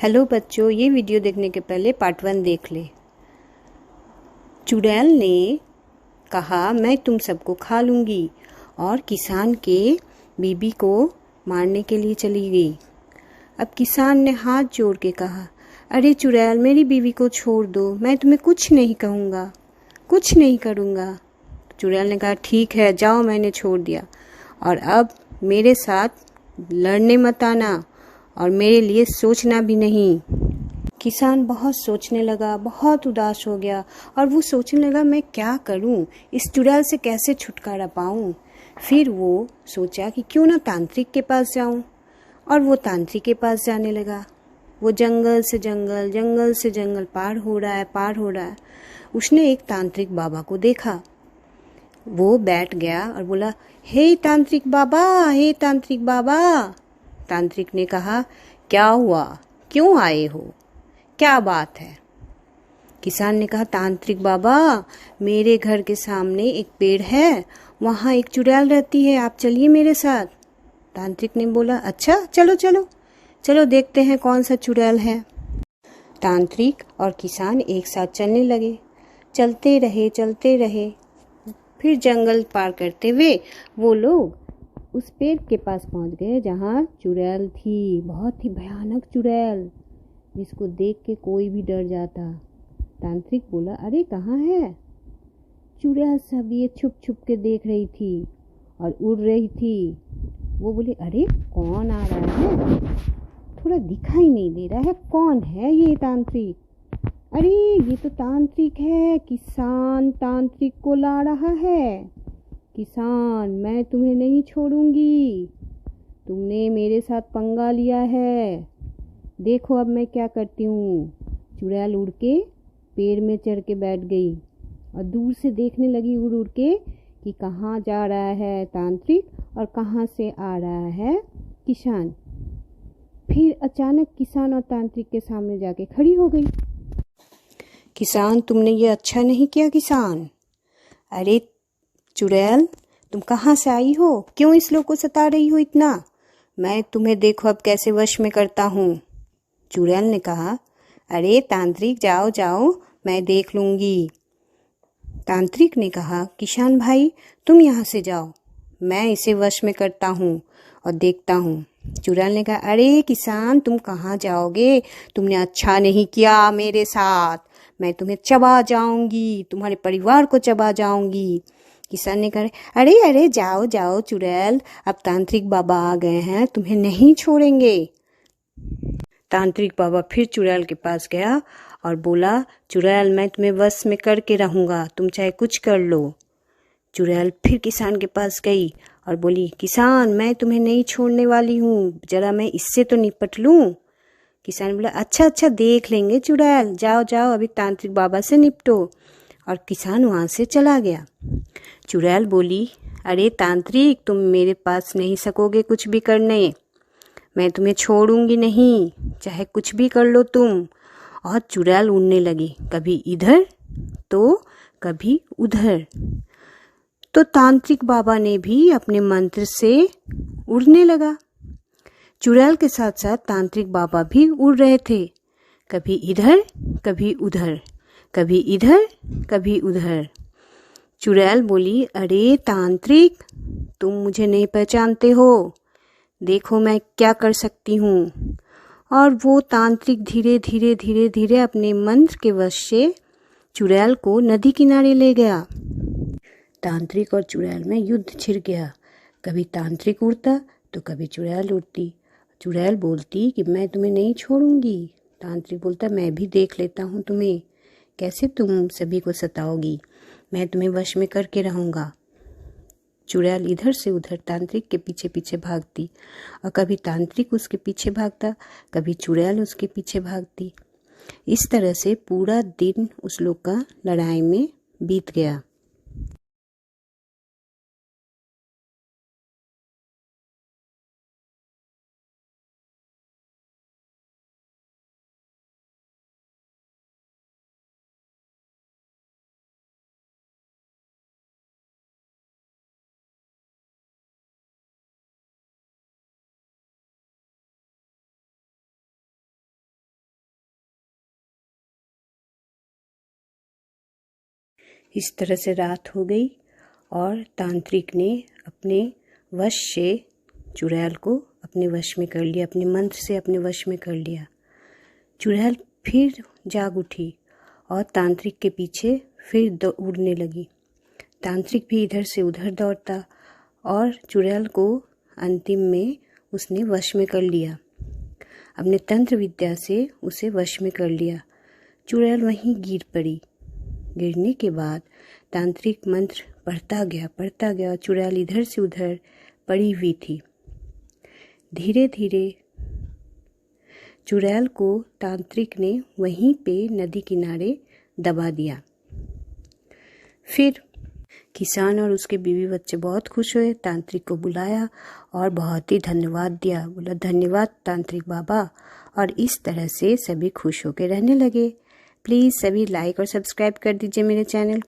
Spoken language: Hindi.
हेलो बच्चों, ये वीडियो देखने के पहले पार्ट 1 देख ले। चुड़ैल ने कहा मैं तुम सबको खा लूँगी और किसान के बीबी को मारने के लिए चली गई। अब किसान ने हाथ जोड़ के कहा, अरे चुड़ैल, मेरी बीवी को छोड़ दो, मैं तुम्हें कुछ नहीं कहूँगा, कुछ नहीं करूँगा। चुड़ैल ने कहा ठीक है, जाओ, मैंने छोड़ दिया, और अब मेरे साथ लड़ने मत आना और मेरे लिए सोचना भी नहीं। किसान बहुत सोचने लगा, बहुत उदास हो गया और वो सोचने लगा मैं क्या करूं, इस चुड़ैल से कैसे छुटकारा पाऊं। फिर वो सोचा कि क्यों ना तांत्रिक के पास जाऊं, और वो तांत्रिक के पास जाने लगा। वो जंगल से जंगल, जंगल से जंगल पार हो रहा है, पार हो रहा है। उसने एक तांत्रिक बाबा को देखा। वो बैठ गया और बोला, हे तांत्रिक बाबा, हे तांत्रिक बाबा। तांत्रिक ने कहा, क्या हुआ, क्यों आए हो, क्या बात है। किसान ने कहा, तांत्रिक बाबा, मेरे घर के सामने एक पेड़ है, वहाँ एक चुड़ैल रहती है, आप चलिए मेरे साथ। तांत्रिक ने बोला, अच्छा, चलो चलो चलो, देखते हैं कौन सा चुड़ैल है। तांत्रिक और किसान एक साथ चलने लगे। चलते रहे, चलते रहे। फिर जंगल पार करते हुए वो लोग उस पेड़ के पास पहुंच गए जहाँ चुड़ैल थी, बहुत ही भयानक चुड़ैल, जिसको देख के कोई भी डर जाता। तांत्रिक बोला, अरे कहाँ है? चुड़ैल सब ये छुप छुप के देख रही थी और उड़ रही थी। वो बोली, अरे कौन आ रहा है, थोड़ा दिखाई नहीं दे रहा है, कौन है ये तांत्रिक? अरे ये तो तांत्रिक है, किसान तांत्रिक को ला रहा है। किसान, मैं तुम्हें नहीं छोड़ूंगी, तुमने मेरे साथ पंगा लिया है, देखो अब मैं क्या करती हूँ। चुड़ैल उड़ के पेड़ में चढ़ के बैठ गई और दूर से देखने लगी उड़ उड़ के कि कहाँ जा रहा है तांत्रिक और कहाँ से आ रहा है किसान। फिर अचानक किसान और तांत्रिक के सामने जाके खड़ी हो गई। किसान, तुमने ये अच्छा नहीं किया किसान। अरे चुड़ैल, तुम कहाँ से आई हो, क्यों इस लोग को सता रही हो इतना? मैं तुम्हें देखो अब कैसे वश में करता हूँ। चुड़ैल ने कहा, अरे तांत्रिक, जाओ जाओ, मैं देख लूंगी। तांत्रिक ने कहा, किसान भाई, तुम यहाँ से जाओ, मैं इसे वश में करता हूँ और देखता हूँ। चुड़ैल ने कहा, अरे किसान, तुम कहाँ जाओगे, तुमने अच्छा नहीं किया मेरे साथ, मैं तुम्हें चबा जाऊंगी, तुम्हारे परिवार को चबा जाऊंगी। किसान ने कहा, अरे अरे, जाओ जाओ चुड़ैल, अब तांत्रिक बाबा आ गए हैं, तुम्हें नहीं छोड़ेंगे। तांत्रिक बाबा फिर चुड़ैल के पास गया और बोला, चुड़ैल, मैं तुम्हें वश में करके रहूंगा, तुम चाहे कुछ कर लो। चुड़ैल फिर किसान के पास गई और बोली, किसान, मैं तुम्हें नहीं छोड़ने वाली हूँ, जरा मैं इससे तो निपट लूँ। किसान बोला, अच्छा अच्छा, देख लेंगे चुड़ैल, जाओ जाओ, अभी तांत्रिक बाबा से निपटो। और किसान वहाँ से चला गया। चुड़ैल बोली, अरे तांत्रिक, तुम मेरे पास नहीं सकोगे कुछ भी करने, मैं तुम्हें छोड़ूंगी नहीं, चाहे कुछ भी कर लो तुम। और चुड़ैल उड़ने लगी, कभी इधर तो कभी उधर। तो तांत्रिक बाबा ने भी अपने मंत्र से उड़ने लगा। चुड़ैल के साथ साथ तांत्रिक बाबा भी उड़ रहे थे, कभी इधर कभी उधर, कभी इधर कभी उधर। चुड़ैल बोली, अरे तांत्रिक, तुम मुझे नहीं पहचानते हो, देखो मैं क्या कर सकती हूँ। और वो तांत्रिक धीरे धीरे धीरे धीरे अपने मंत्र के वश से चुड़ैल को नदी किनारे ले गया। तांत्रिक और चुड़ैल में युद्ध छिड़ गया, कभी तांत्रिक उड़ता तो कभी चुड़ैल उड़ती। चुड़ैल बोलती कि मैं तुम्हें नहीं छोड़ूंगी, तांत्रिक बोलता, मैं भी देख लेता हूँ तुम्हें, कैसे तुम सभी को सताओगी, मैं तुम्हें वश में करके रहूँगा। चुड़ैल इधर से उधर तांत्रिक के पीछे पीछे भागती और कभी तांत्रिक उसके पीछे भागता, कभी चुड़ैल उसके पीछे भागती। इस तरह से पूरा दिन उस लोग का लड़ाई में बीत गया। इस तरह से रात हो गई और तांत्रिक ने अपने वश से चुड़ैल को अपने वश में कर लिया, अपने मंत्र से अपने वश में कर लिया। चुड़ैल फिर जाग उठी और तांत्रिक के पीछे फिर उड़ने लगी। तांत्रिक भी इधर से उधर दौड़ता और चुड़ैल को अंतिम में उसने वश में कर लिया, अपने तंत्र विद्या से उसे वश में कर लिया। चुड़ैल वहीं गिर पड़ी। गिरने के बाद तांत्रिक मंत्र पढ़ता गया और चुड़ैल इधर से उधर पड़ी हुई थी। धीरे धीरे चुड़ैल को तांत्रिक ने वहीं पे नदी किनारे दबा दिया। फिर किसान और उसके बीवी बच्चे बहुत खुश हुए, तांत्रिक को बुलाया और बहुत ही धन्यवाद दिया। बोला, धन्यवाद तांत्रिक बाबा। और इस तरह से सभी खुश होकर रहने लगे। प्लीज़ सभी लाइक और सब्सक्राइब कर दीजिए मेरे चैनल।